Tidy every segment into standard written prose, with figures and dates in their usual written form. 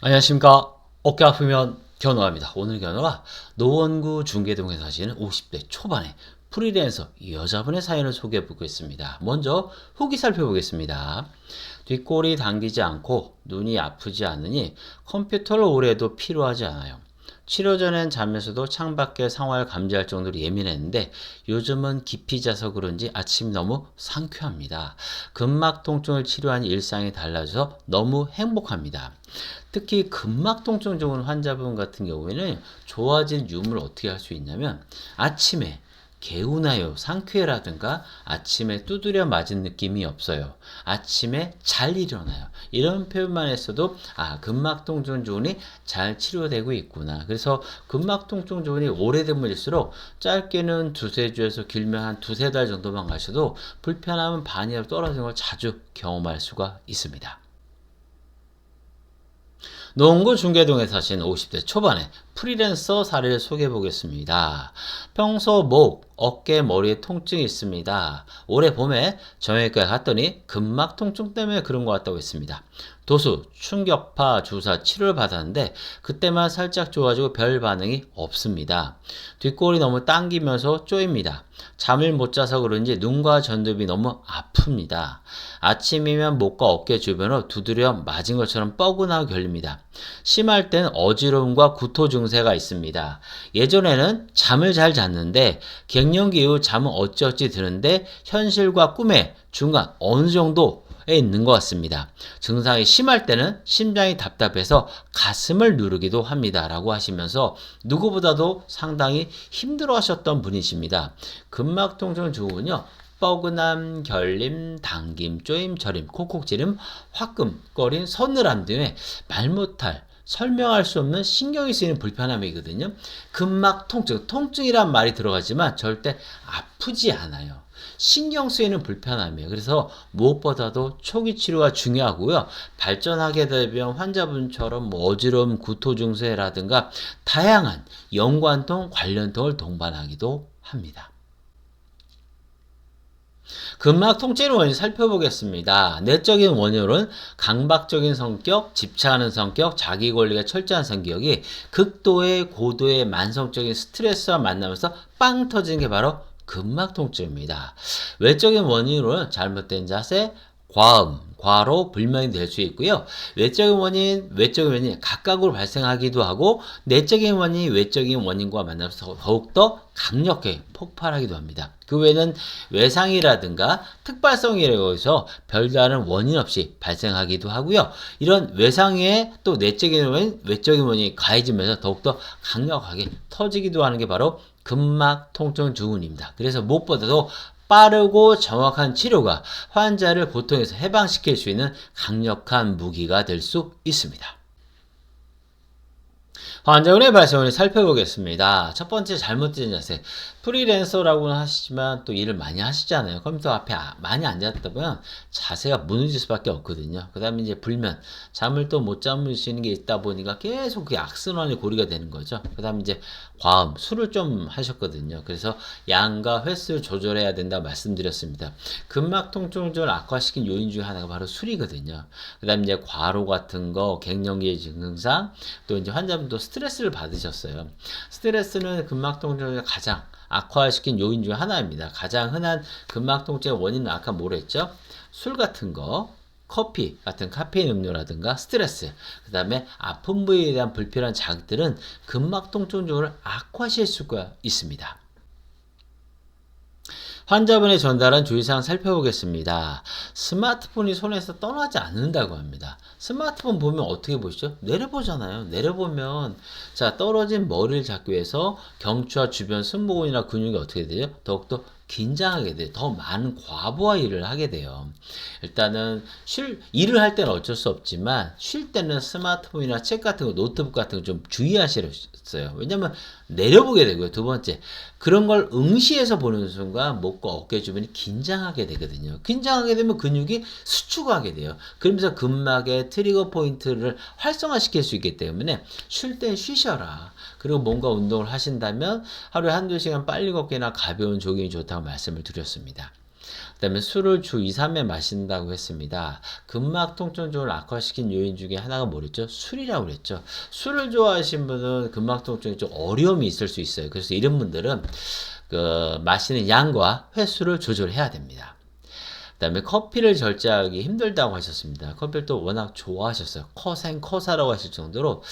안녕하십니까. 어깨 아프면 견호합니다. 오늘 견호가 노원구 중계동에 사시는 50대 초반의 프리랜서 여자분의 사연을 소개해 보겠습니다. 먼저 후기 살펴보겠습니다. 뒷골이 당기지 않고 눈이 아프지 않으니 컴퓨터를 오래 해도 피로하지 않아요. 치료 전엔 자면서도 창밖의 상황을 감지할 정도로 예민했는데 요즘은 깊이 자서 그런지 아침이 너무 상쾌합니다. 근막 통증을 치료한 일상이 달라져서 너무 행복합니다. 특히 근막 통증 좋은 환자분 같은 경우에는 좋아진 유무를 어떻게 할 수 있냐면 아침에 개운하요, 상쾌라든가 아침에 두드려 맞은 느낌이 없어요. 아침에 잘 일어나요. 이런 표현만 했어도 근막 통증 조언이 잘 치료되고 있구나. 그래서 근막 통증 조언이 오래되면일수록 짧게는 두세 주에서 길면 한 두세 달 정도만 가셔도 불편함은 반이라도 떨어지는 걸 자주 경험할 수가 있습니다. 농구 중계동에 사시는 50대 초반의 프리랜서 사례를 소개해 보겠습니다. 평소 목, 어깨, 머리에 통증이 있습니다. 올해 봄에 정형외과에 갔더니 근막 통증 때문에 그런 것 같다고 했습니다. 도수, 충격파, 주사, 치료를 받았는데 그때만 살짝 좋아지고 별 반응이 없습니다. 뒷골이 너무 당기면서 쪼입니다. 잠을 못 자서 그런지 눈과 전두엽이 너무 아픕니다. 아침이면 목과 어깨 주변으로 두드려 맞은 것처럼 뻐근하고 결립니다. 심할 땐 어지러움과 구토 증세가 있습니다. 예전에는 잠을 잘 잤는데 갱년기 이후 잠은 어찌어찌 드는데 현실과 꿈의 중간 어느 정도에 있는 것 같습니다. 증상이 심할 때는 심장이 답답해서 가슴을 누르기도 합니다. 라고 하시면서 누구보다도 상당히 힘들어 하셨던 분이십니다. 근막 통증 증후군요. 뻐근함, 결림, 당김, 쪼임, 저림, 콕콕지름, 화끈거림, 서늘함 등의 말 못할 설명할 수 없는 신경이 쓰이는 불편함이거든요. 근막 통증, 통증이란 말이 들어가지만 절대 아프지 않아요. 신경 쓰이는 불편함이에요. 그래서 무엇보다도 초기 치료가 중요하고요. 발전하게 되면 환자분처럼 어지러움, 구토 증세라든가 다양한 연관통, 관련통을 동반하기도 합니다. 근막 통증의 원인 살펴보겠습니다. 내적인 원인으로는 강박적인 성격, 집착하는 성격, 자기 관리가 철저한 성격이 극도의 고도의 만성적인 스트레스와 만나면서 빵 터지는 게 바로 근막 통증입니다. 외적인 원인으로는 잘못된 자세, 과음, 과로, 불면이 될 수 있고요. 외적인 원인 각각으로 발생하기도 하고 내적인 원인이 외적인 원인과 만나서 더욱더 강력하게 폭발하기도 합니다. 그 외에는 외상이라든가 특발성이라고 해서 별다른 원인 없이 발생하기도 하고요. 이런 외상에 또 내적인 원인, 외적인 원인이 가해지면서 더욱더 강력하게 터지기도 하는 게 바로 근막 통증 증후군입니다. 그래서 무엇보다도 빠르고 정확한 치료가 환자를 고통에서 해방시킬 수 있는 강력한 무기가 될 수 있습니다. 환자분의 발생을 살펴보겠습니다. 첫 번째 잘못된 자세. 프리랜서라고는 하시지만 또 일을 많이 하시잖아요. 컴퓨터 앞에 많이 앉았다 보면 자세가 무너질 수밖에 없거든요. 그 다음에 이제 불면, 잠을 또 못 잠으시는 게 있다 보니까 계속 그 악순환의 고리가 되는 거죠. 그 다음에 이제 과음, 술을 좀 하셨거든요. 그래서 양과 횟수를 조절해야 된다 말씀드렸습니다. 근막 통증을 악화시킨 요인 중에 하나가 바로 술이거든요. 그 다음에 이제 과로 같은 거, 갱년기 증상, 또 이제 환자분도 스트레스를 받으셨어요. 스트레스는 근막 통증을 가장 악화시킨 요인 중 하나입니다. 가장 흔한 근막 통증의 원인은 아까 뭐라 했죠? 술 같은 거, 커피 같은 카페인 음료라든가 스트레스, 그 다음에 아픈 부위에 대한 불필요한 자극들은 근막 통증 증후를 악화시킬 수가 있습니다. 환자분의 전달한 주의사항 살펴보겠습니다. 스마트폰이 손에서 떠나지 않는다고 합니다. 스마트폰 보면 어떻게 보시죠? 내려보잖아요. 내려보면 자 떨어진 머리를 잡기 위해서 경추와 주변 승모근이나 근육이 어떻게 되죠? 더욱더 긴장하게 돼요. 더 많은 과부하 일을 하게 돼요. 일단은 일을 할 때는 어쩔 수 없지만 쉴 때는 스마트폰이나 책 같은 거, 노트북 같은 거 좀 주의하시랬어요. 왜냐면 내려보게 되고요. 두 번째, 그런 걸 응시해서 보는 순간 목과 어깨 주변이 긴장하게 되거든요. 긴장하게 되면 근육이 수축하게 돼요. 그러면서 근막의 트리거 포인트를 활성화시킬 수 있기 때문에 쉴 땐 쉬셔라. 그리고 뭔가 운동을 하신다면 하루에 한두 시간 빨리 걷기나 가벼운 조깅이 좋다고 말씀을 드렸습니다. 그다음에 술을 주 2, 3회 마신다고 했습니다. 근막 통증 쪽을 악화시킨 요인 중에 하나가 뭐랬죠? 술이라고 그랬죠. 술을 좋아하시는 분은 근막 통증에 좀 어려움이 있을 수 있어요. 그래서 이런 분들은 그 마시는 양과 횟수를 조절해야 됩니다. 그다음에 커피를 절제하기 힘들다고 하셨습니다. 커피를 또 워낙 좋아하셨어요. 커사라고 하실 정도로.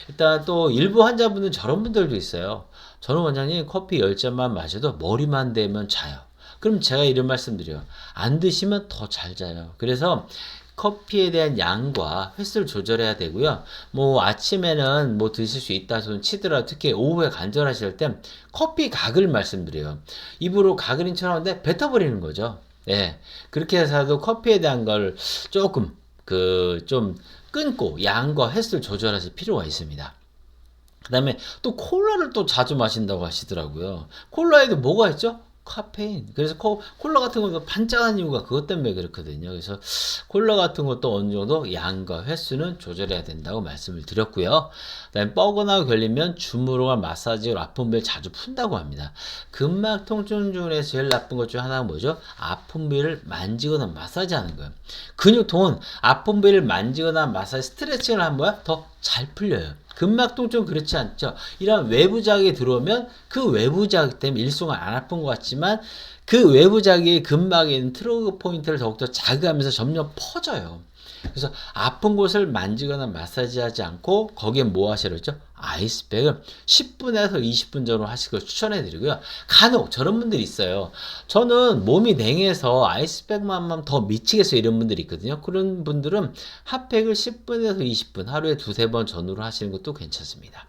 일단 또 일부 환자분은 저런 분들도 있어요. 저는 원장님 커피 10잔만 마셔도 머리만 대면 자요. 그럼 제가 이런 말씀 드려요. 안 드시면 더 잘 자요. 그래서 커피에 대한 양과 횟수를 조절해야 되고요. 뭐 아침에는 뭐 드실 수 있다 손 치더라도 특히 오후에 간절하실 땐 커피 가글 말씀드려요. 입으로 가글인처럼 하는데 뱉어버리는 거죠. 네. 그렇게 해서도 커피에 대한 걸 조금 좀 끊고 양과 횟수를 조절하실 필요가 있습니다. 그 다음에 또 콜라를 또 자주 마신다고 하시더라고요. 콜라에도 뭐가 있죠? 카페인. 그래서 콜라 같은 것도 반짝한 이유가 그것 때문에 그렇거든요. 그래서 콜라 같은 것도 어느 정도 양과 횟수는 조절해야 된다고 말씀을 드렸고요. 그다음에 뻐근하고 결리면 주무르거나 마사지로 아픈 부위를 자주 푼다고 합니다. 근막 통증 중에서 제일 나쁜 것 중 하나가 뭐죠? 아픈 부위를 만지거나 마사지하는 거예요. 근육통은 아픈 부위를 만지거나 마사지, 스트레칭을 하면 더 잘 풀려요. 근막 통증은 그렇지 않죠. 이런 외부 자극이 들어오면 그 외부 자극 때문에 일순간 안 아픈 것 같지만 그 외부 자극이 근막에 있는 트리거 포인트를 더욱더 자극하면서 점점 퍼져요. 그래서 아픈 곳을 만지거나 마사지하지 않고 거기에 뭐 하시랬죠? 아이스팩을 10분에서 20분 정도 하실 걸 추천해 드리고요. 간혹 저런 분들이 있어요. 저는 몸이 냉해서 아이스팩만 하면 더 미치겠어요. 이런 분들이 있거든요. 그런 분들은 핫팩을 10분에서 20분 하루에 두세 번 전후로 하시는 것도 괜찮습니다.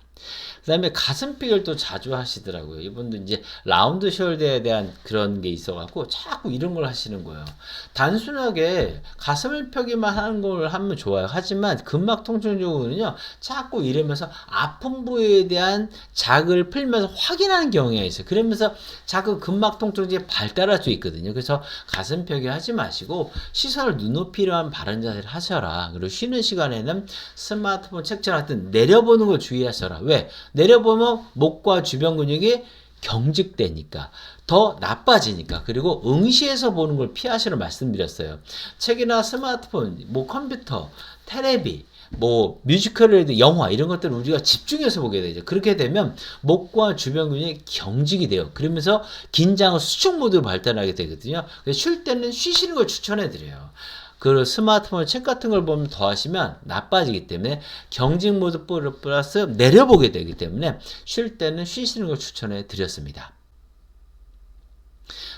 그 다음에 가슴pik을 또 자주 하시더라고요. 이분도 이제 라운드 숄더에 대한 그런 게 있어갖고 자꾸 이런 걸 하시는 거예요. 단순하게 가슴을 펴기만 하는 걸 하면 좋아요. 하지만 근막 통증 쪽으로는요, 자꾸 이러면서 아픈 부위에 대한 자극을 풀면서 확인하는 경우가 있어요. 그러면서 자꾸 근막 통증이 발달할 수 있거든요. 그래서 가슴 펴기 하지 마시고 시선을 눈높이로 한 바른 자세를 하셔라. 그리고 쉬는 시간에는 스마트폰 책처럼 하여튼 내려보는 걸 주의하셔라. 왜? 내려보면 목과 주변 근육이 경직되니까 더 나빠지니까. 그리고 응시해서 보는 걸 피하시라고 말씀드렸어요. 책이나 스마트폰, 뭐 컴퓨터, 테레비, 뭐 뮤지컬이라도 영화 이런 것들을 우리가 집중해서 보게 되죠. 그렇게 되면 목과 주변 근육이 경직이 돼요. 그러면서 긴장 수축 모드로 발달하게 되거든요. 그래서 쉴 때는 쉬시는 걸 추천해 드려요. 그 스마트폰 책 같은 걸 보면 더 하시면 나빠지기 때문에 경직 모드 플러스 내려보게 되기 때문에 쉴 때는 쉬시는 걸 추천해 드렸습니다.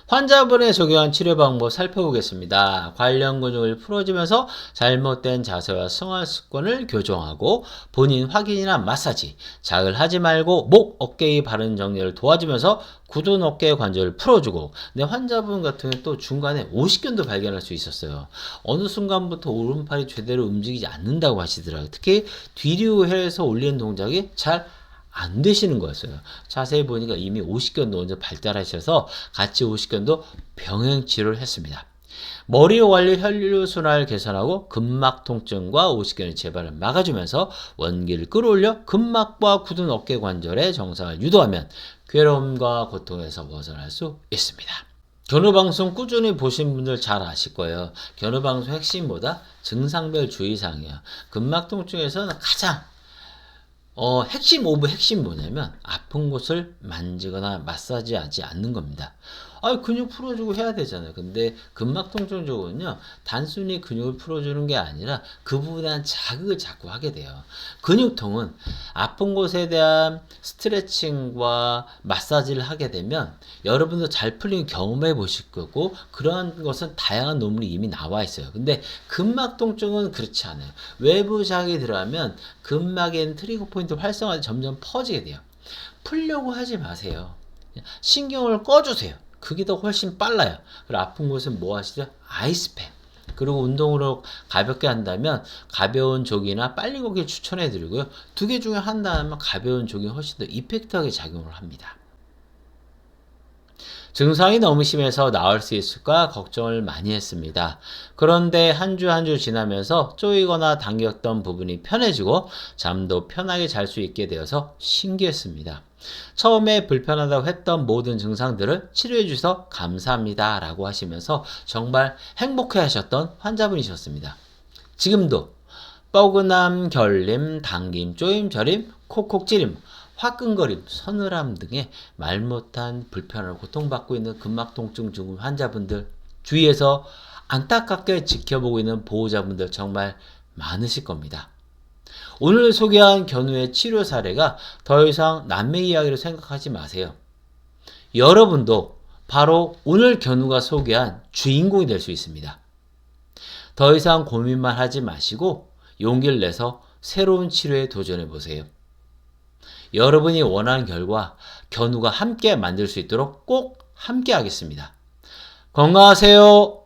환자분에 적용한 치료 방법 살펴보겠습니다. 관련 근육을 풀어주면서 잘못된 자세와 생활 습관을 교정하고 본인 확인이나 마사지, 자극을 하지 말고 목, 어깨의 바른 정렬을 도와주면서 굳은 어깨 관절을 풀어주고. 근데 환자분 같은 경우는 또 중간에 오십견도 발견할 수 있었어요. 어느 순간부터 오른팔이 제대로 움직이지 않는다고 하시더라고요. 특히 뒤로 해서 올리는 동작이 잘 안 되시는 거였어요. 자세히 보니까 이미 오십견도 먼저 발달하셔서 같이 오십견도 병행 치료를 했습니다. 머리 관리 혈류순환을 개선하고 근막 통증과 오십견의 재발을 막아주면서 원기를 끌어올려 근막과 굳은 어깨 관절의 정상을 유도하면 괴로움과 고통에서 벗어날 수 있습니다. 견우방송 꾸준히 보신 분들 잘 아실 거예요. 견우방송 핵심보다 증상별 주의사항이에요. 근막 통증에서는 가장 핵심 오브 핵심 뭐냐면 아픈 곳을 만지거나 마사지하지 않는 겁니다. 근육 풀어주고 해야 되잖아요. 근데 근막 통증 쪽은요, 단순히 근육을 풀어주는 게 아니라 그 부분에 대한 자극을 자꾸 하게 돼요. 근육통은 아픈 곳에 대한 스트레칭과 마사지를 하게 되면 여러분도 잘 풀리는 경험해 보실 거고, 그러한 것은 다양한 논문이 이미 나와 있어요. 근데 근막 통증은 그렇지 않아요. 외부 자극이 들어가면 근막에 있는 트리거 포인트 활성화가 점점 퍼지게 돼요. 풀려고 하지 마세요. 신경을 꺼주세요. 그게 더 훨씬 빨라요. 그리고 아픈 곳은 뭐 하시죠? 아이스팩. 그리고 운동으로 가볍게 한다면 가벼운 조기나 빨리 걷기 추천해 드리고요. 두 개 중에 한다면 가벼운 조기 훨씬 더 이펙트하게 작용을 합니다. 증상이 너무 심해서 나을 수 있을까 걱정을 많이 했습니다. 그런데 한 주 한 주 지나면서 쪼이거나 당겼던 부분이 편해지고 잠도 편하게 잘 수 있게 되어서 신기했습니다. 처음에 불편하다고 했던 모든 증상들을 치료해 주셔서 감사합니다 라고 하시면서 정말 행복해 하셨던 환자분이셨습니다. 지금도 뻐근함, 결림, 당김, 쪼임, 저림, 콕콕 찌림, 화끈거림, 서늘함 등의 말 못한 불편을 고통받고 있는 근막통증 증후군 환자분들, 주위에서 안타깝게 지켜보고 있는 보호자분들 정말 많으실 겁니다. 오늘 소개한 견우의 치료 사례가 더 이상 남의 이야기로 생각하지 마세요. 여러분도 바로 오늘 견우가 소개한 주인공이 될 수 있습니다. 더 이상 고민만 하지 마시고 용기를 내서 새로운 치료에 도전해 보세요. 여러분이 원하는 결과 견우가 함께 만들 수 있도록 꼭 함께 하겠습니다. 건강하세요.